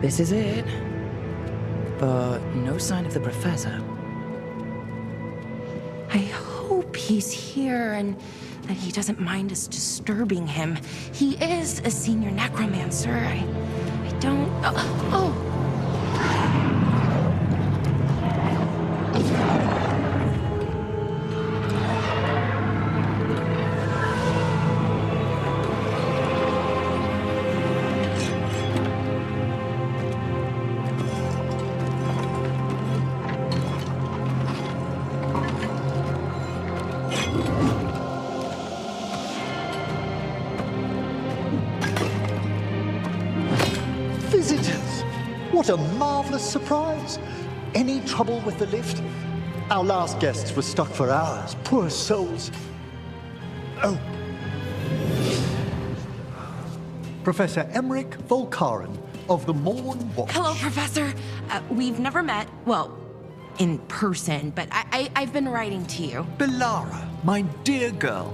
This is it. But no sign of the professor. I hope he's here and that he doesn't mind us disturbing him. He is a senior necromancer. I don't... Oh! Visitors! What a marvelous surprise! Any trouble with the lift? Our last guests were stuck for hours. Poor souls. Oh. Professor Emmrich Volkarin of the Morn Watch. Hello, Professor. We've never met, well, in person, but I've been writing to you. Belara, my dear girl,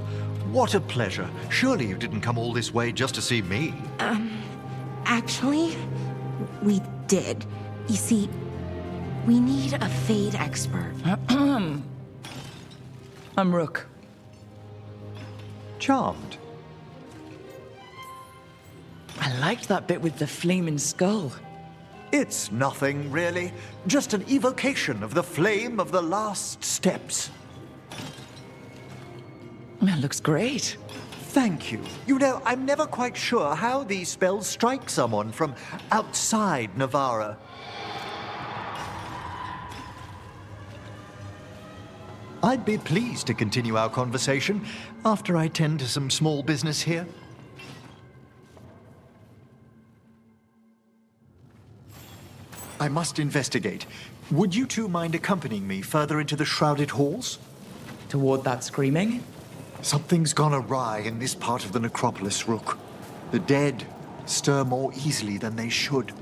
what a pleasure. Surely you didn't come all this way just to see me. Actually, we did. You see, we need a Fade expert. I'm Rook. Charmed. I liked that bit with the flaming skull. It's nothing, really. Just an evocation of the flame of the last steps. That looks great. Thank you. You know, I'm never quite sure how these spells strike someone from outside Navarra. I'd be pleased to continue our conversation after I tend to some small business here. I must investigate. Would you two mind accompanying me further into the shrouded halls? Toward that screaming? Something's gone awry in this part of the necropolis, Rook. The dead stir more easily than they should.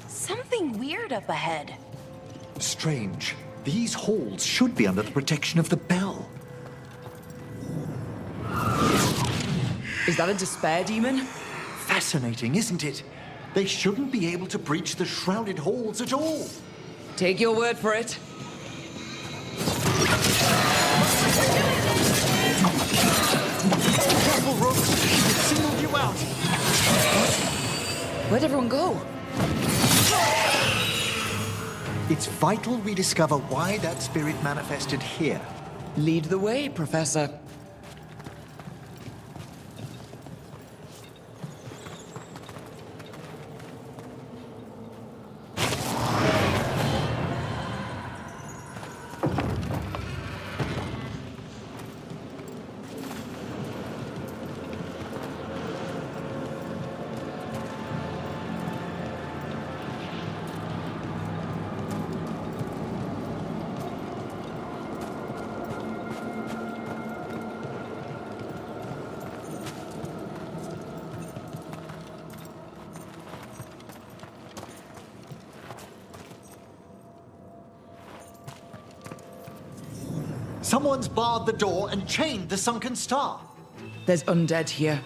Something weird up ahead. Strange. These halls should be under the protection of the bell. Is that a despair demon? Fascinating, isn't it? They shouldn't be able to breach the shrouded halls at all. Take your word for it. Careful, Rook! It singled you out! Where'd everyone go? It's vital we discover why that spirit manifested here. Lead the way, Professor. Someone's barred the door and chained the sunken star. There's undead here.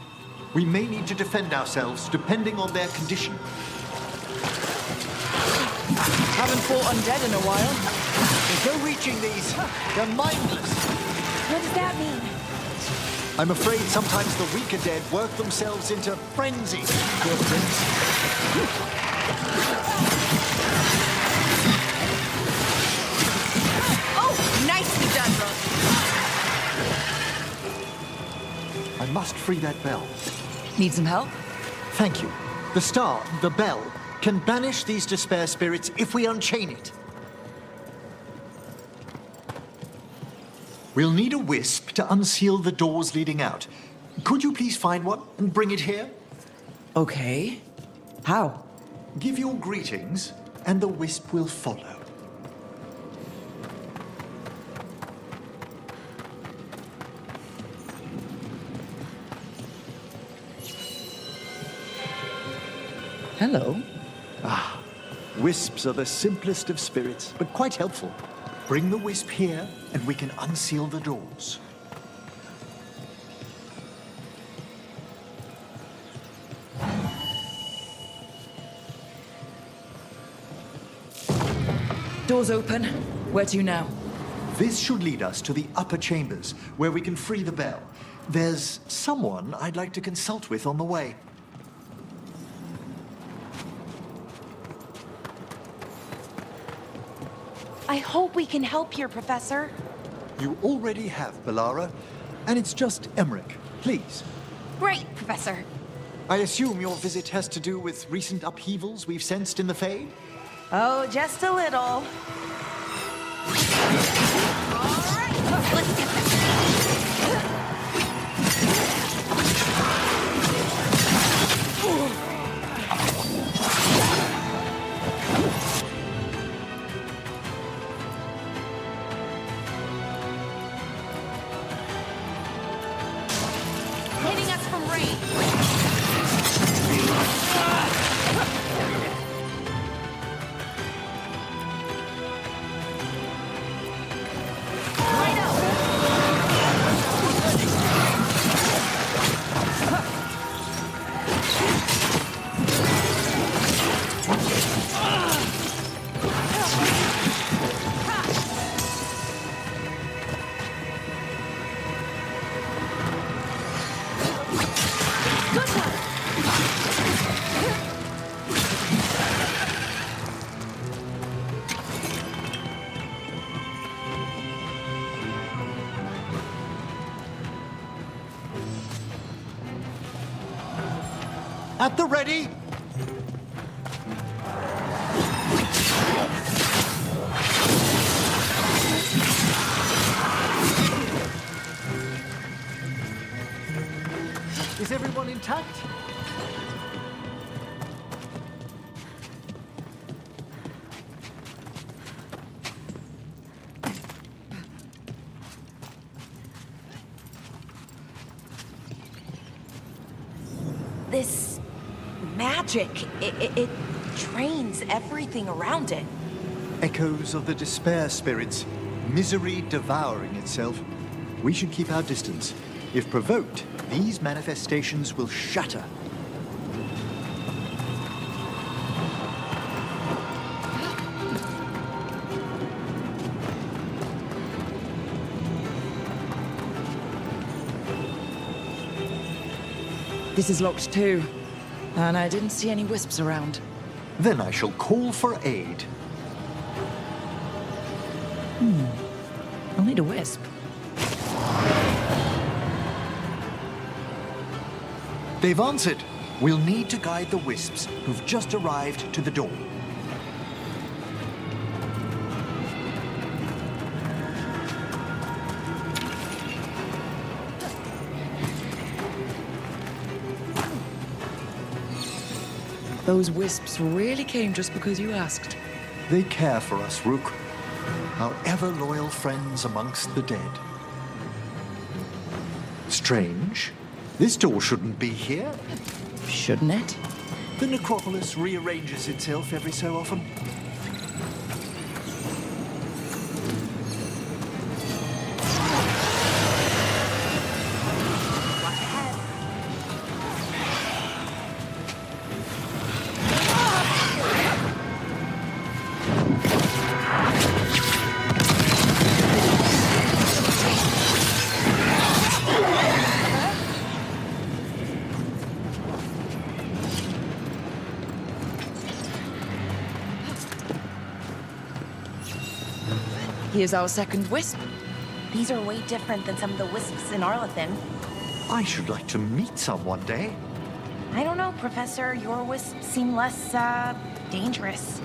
We may need to defend ourselves, depending on their condition. Haven't fought undead in a while. There's no reaching these. They're mindless. What does that mean? I'm afraid sometimes the weaker dead work themselves into frenzy. Oh, nicely done, Rook. I must free that bell. Need some help? Thank you. The star, the bell, can banish these despair spirits if we unchain it. We'll need a wisp to unseal the doors leading out. Could you please find one and bring it here? Okay. How? Give your greetings, and the wisp will follow. Hello. Wisps are the simplest of spirits, but quite helpful. Bring the wisp here, and we can unseal the doors. Doors open. Where to now? This should lead us to the upper chambers, where we can free the bell. There's someone I'd like to consult with on the way. I hope we can help here, Professor. You already have, Bellara, and it's just Emmrich. Please. Great, Professor. I assume your visit has to do with recent upheavals we've sensed in the Fade? Oh, just a little. All right, let's get this. Hitting us from range. At the ready! Is everyone intact? This magic, it drains everything around it. Echoes of the despair spirits, misery devouring itself. We should keep our distance. If provoked, these manifestations will shatter. This is locked too. And I didn't see any wisps around. Then I shall call for aid. I'll need a wisp. They've answered. We'll need to guide the wisps who've just arrived to the door. Those wisps really came just because you asked. They care for us, Rook. Our ever-loyal friends amongst the dead. Strange. This door shouldn't be here. Shouldn't it? The necropolis rearranges itself every so often. Here's our second wisp. These are way different than some of the wisps in Arlethin. I should like to meet some one day. I don't know, Professor. Your wisps seem less, dangerous.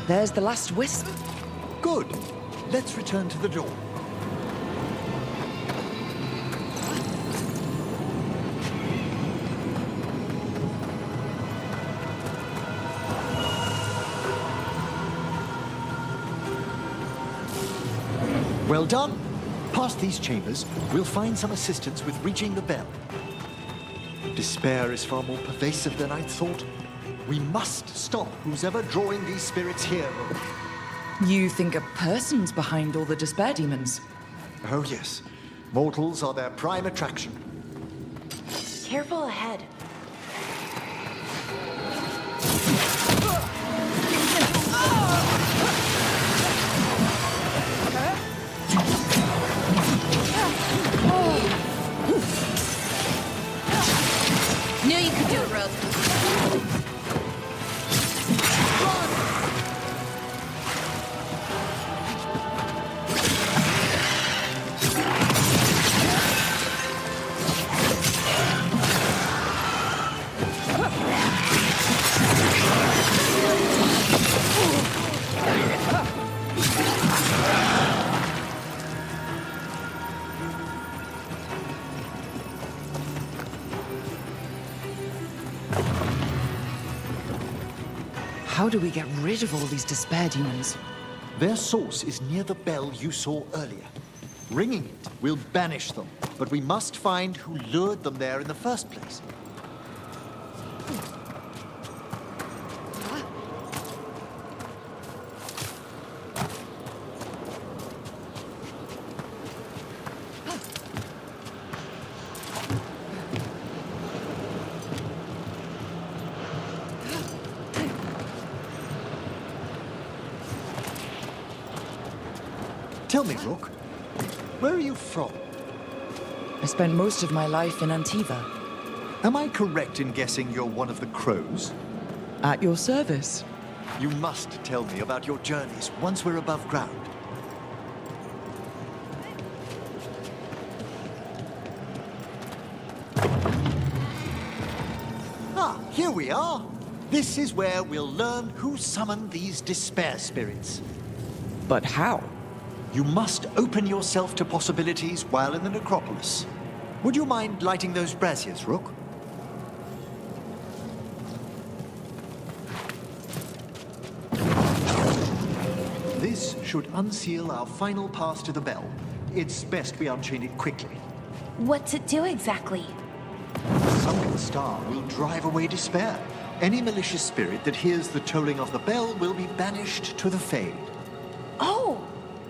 There's the last wisp. Good. Let's return to the door. Well done. Past these chambers, we'll find some assistance with reaching the bell. Despair is far more pervasive than I'd thought. We must stop who's ever drawing these spirits here. You think a person's behind all the despair demons? Oh yes, mortals are their prime attraction. Careful ahead. Knew you could do it, Rook. How do we get rid of all these despair demons? Their source is near the bell you saw earlier. Ringing it will banish them, but we must find who lured them there in the first place. Tell me, Rook, where are you from? I spent most of my life in Antiva. Am I correct in guessing you're one of the Crows? At your service. You must tell me about your journeys once we're above ground. Ah, here we are. This is where we'll learn who summoned these despair spirits. But how? You must open yourself to possibilities while in the necropolis. Would you mind lighting those braziers, Rook? This should unseal our final pass to the bell. It's best we unchain it quickly. What's it do exactly? The sunken star will drive away despair. Any malicious spirit that hears the tolling of the bell will be banished to the Fade. Oh,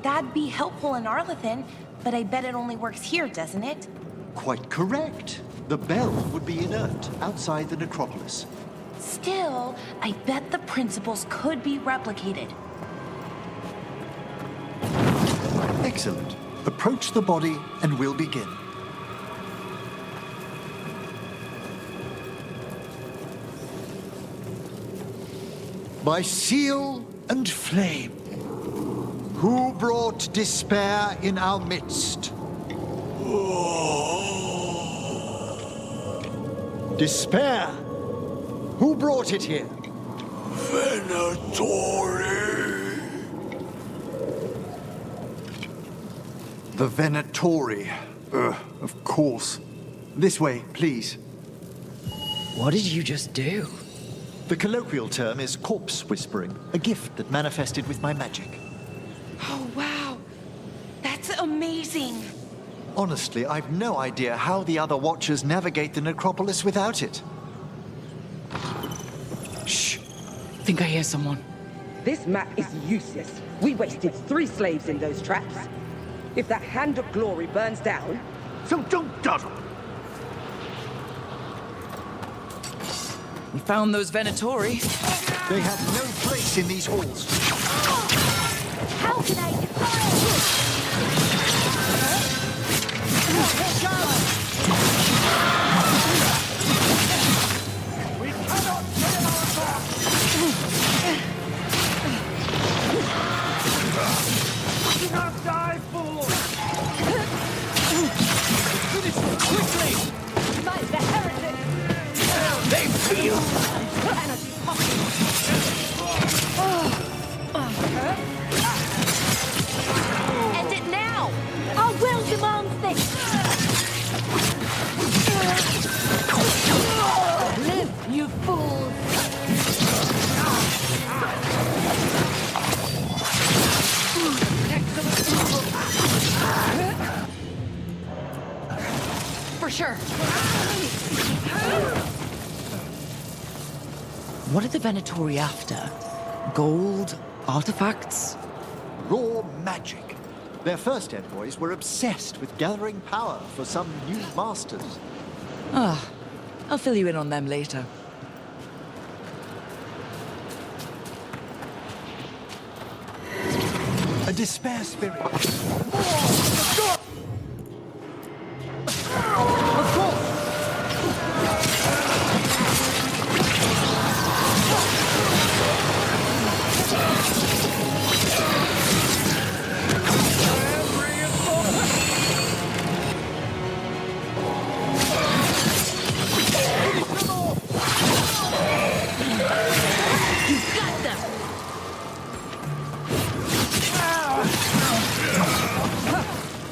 that'd be helpful in Arlethan, but I bet it only works here, doesn't it? Quite correct. The bell would be inert outside the necropolis. Still, I bet the principles could be replicated. Excellent. Approach the body and we'll begin. By seal and flame, who brought despair in our midst? Despair? Who brought it here? Venatori. The Venatori. Of course. This way, please. What did you just do? The colloquial term is corpse whispering, a gift that manifested with my magic. Oh, wow. That's amazing. Honestly, I've no idea how the other Watchers navigate the necropolis without it. Shh. Think I hear someone. This map is useless. We wasted 3 slaves in those traps. If that Hand of Glory burns down... So don't dawdle. We found those Venatori. They have no place in these halls. How can I... We cannot turn our back. Do not die, fool. Finish quickly! Fight the heretic! They feel! Energy popping! End it now! Our will demands this! What are the Venatori after? Gold? Artifacts? Raw magic. Their first envoys were obsessed with gathering power for some new masters. Ah, I'll fill you in on them later. A despair spirit.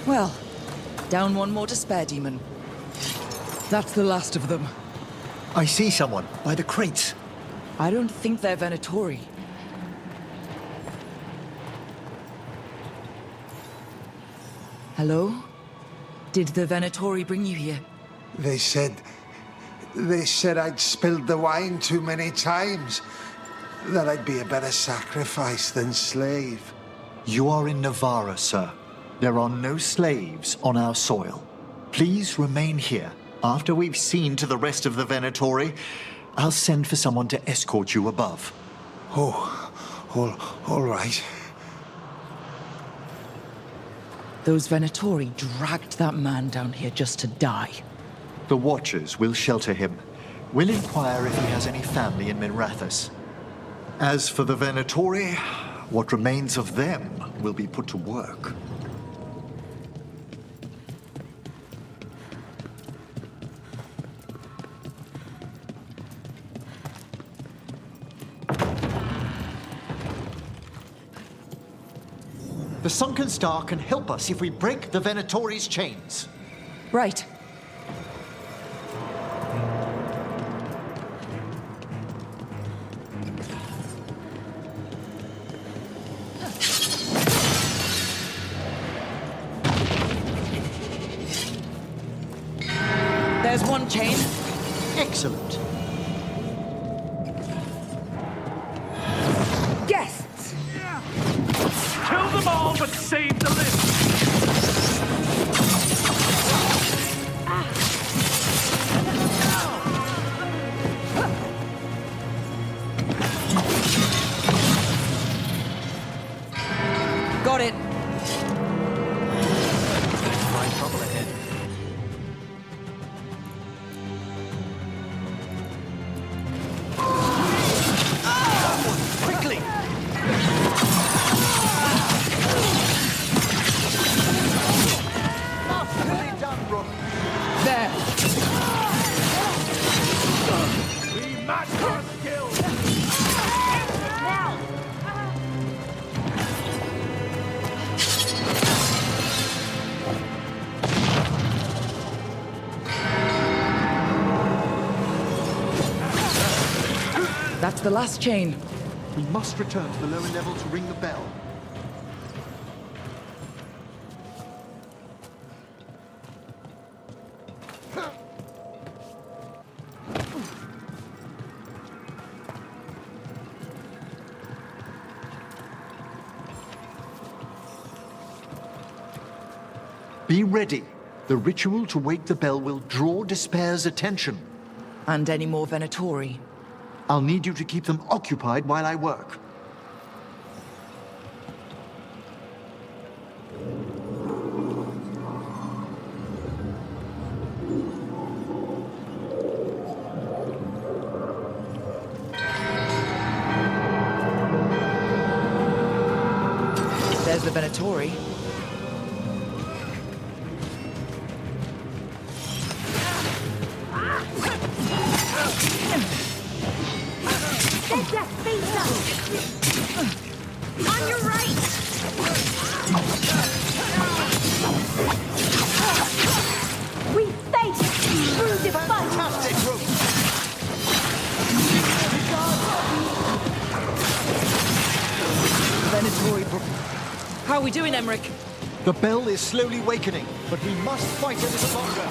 Well, down one more despair demon. That's the last of them. I see someone by the crates. I don't think they're Venatori. Hello? Did the Venatori bring you here? They said I'd spilled the wine too many times. That I'd be a better sacrifice than slave. You are in Navarra, sir. There are no slaves on our soil. Please remain here. After we've seen to the rest of the Venatori, I'll send for someone to escort you above. All right. Those Venatori dragged that man down here just to die. The Watchers will shelter him. We'll inquire if he has any family in Minrathous. As for the Venatori, what remains of them will be put to work. The Sunken Star can help us if we break the Venatori's chains. Right. There's one chain. Excellent. Guests! Kill them all, but save the list! Got it. Find trouble ahead. Quickly! Masterfully done, Rook. There. We match our skills! That's the last chain. We must return to the lower level to ring the bell. Be ready. The ritual to wake the bell will draw Despair's attention. And any more Venatori. I'll need you to keep them occupied while I work. There's the Venatori. On your right! We face through the fight! Fantastic, Rook! Venatori. How are we doing, Emmrich? The bell is slowly wakening, but we must fight a little longer.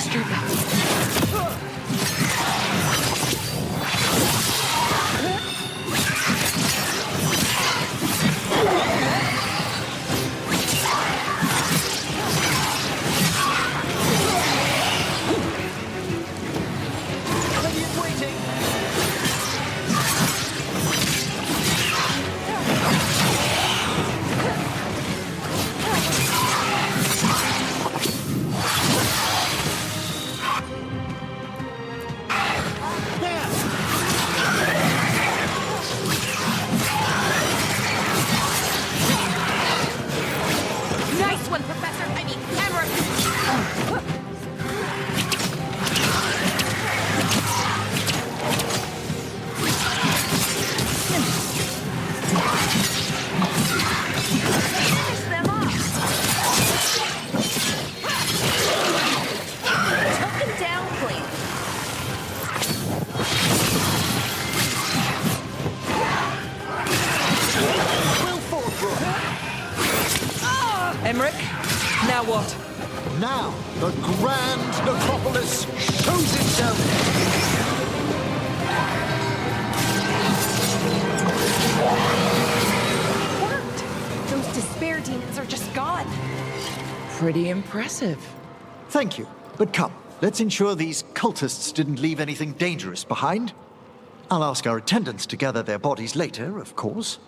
disturb that. Nice one, Professor. I mean, Emmrich. Finish them off. Tuck them down, please. Emmrich, now what? Now, the grand necropolis shows itself! Worked. Those despair demons are just gone. Pretty impressive. Thank you. But come, let's ensure these cultists didn't leave anything dangerous behind. I'll ask our attendants to gather their bodies later, of course.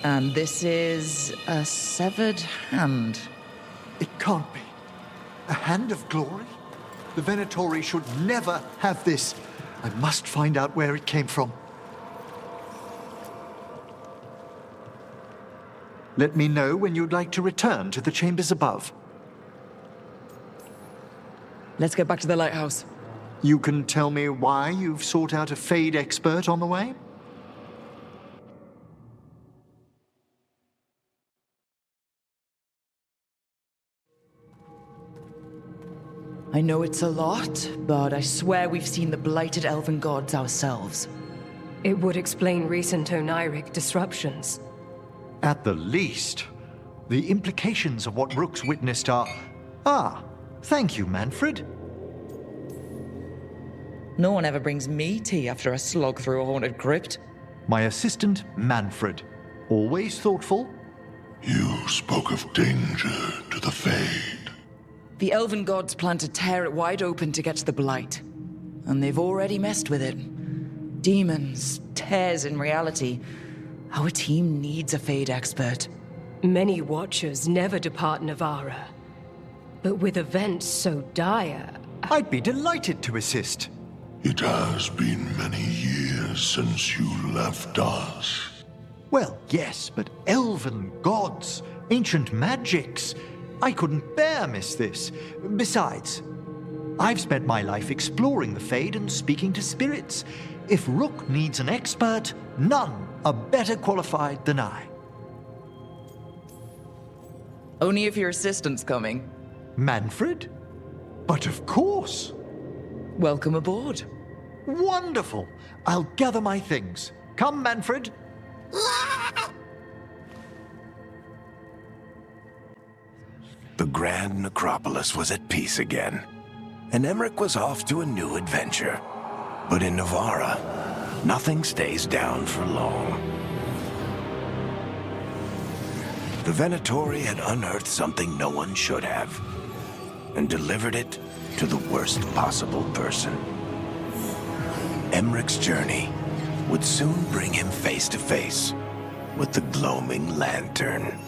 And this is a severed hand. It can't be. A hand of glory? The Venatori should never have this. I must find out where it came from. Let me know when you'd like to return to the chambers above. Let's get back to the lighthouse. You can tell me why you've sought out a Fade expert on the way? I know it's a lot, but I swear we've seen the blighted elven gods ourselves. It would explain recent oniric disruptions. At the least. The implications of what Rooks witnessed are... Ah, thank you, Manfred. No one ever brings me tea after a slog through a haunted crypt. My assistant, Manfred. Always thoughtful. You spoke of danger to the Fade. The elven gods plan to tear it wide open to get to the blight. And they've already messed with it. Demons, tears in reality. Our team needs a Fade expert. Many Watchers never depart Navara. But with events so dire... I'd be delighted to assist. It has been many years since you left us. Well, yes, but elven gods, ancient magics. I couldn't bear miss this. Besides, I've spent my life exploring the Fade and speaking to spirits. If Rook needs an expert, none are better qualified than I. Only if your assistant's coming. Manfred? But of course. Welcome aboard. Wonderful. I'll gather my things. Come, Manfred. The grand necropolis was at peace again, and Emmrich was off to a new adventure. But in Navara, nothing stays down for long. The Venatori had unearthed something no one should have, and delivered it to the worst possible person. Emmrich's journey would soon bring him face to face with the gloaming lantern.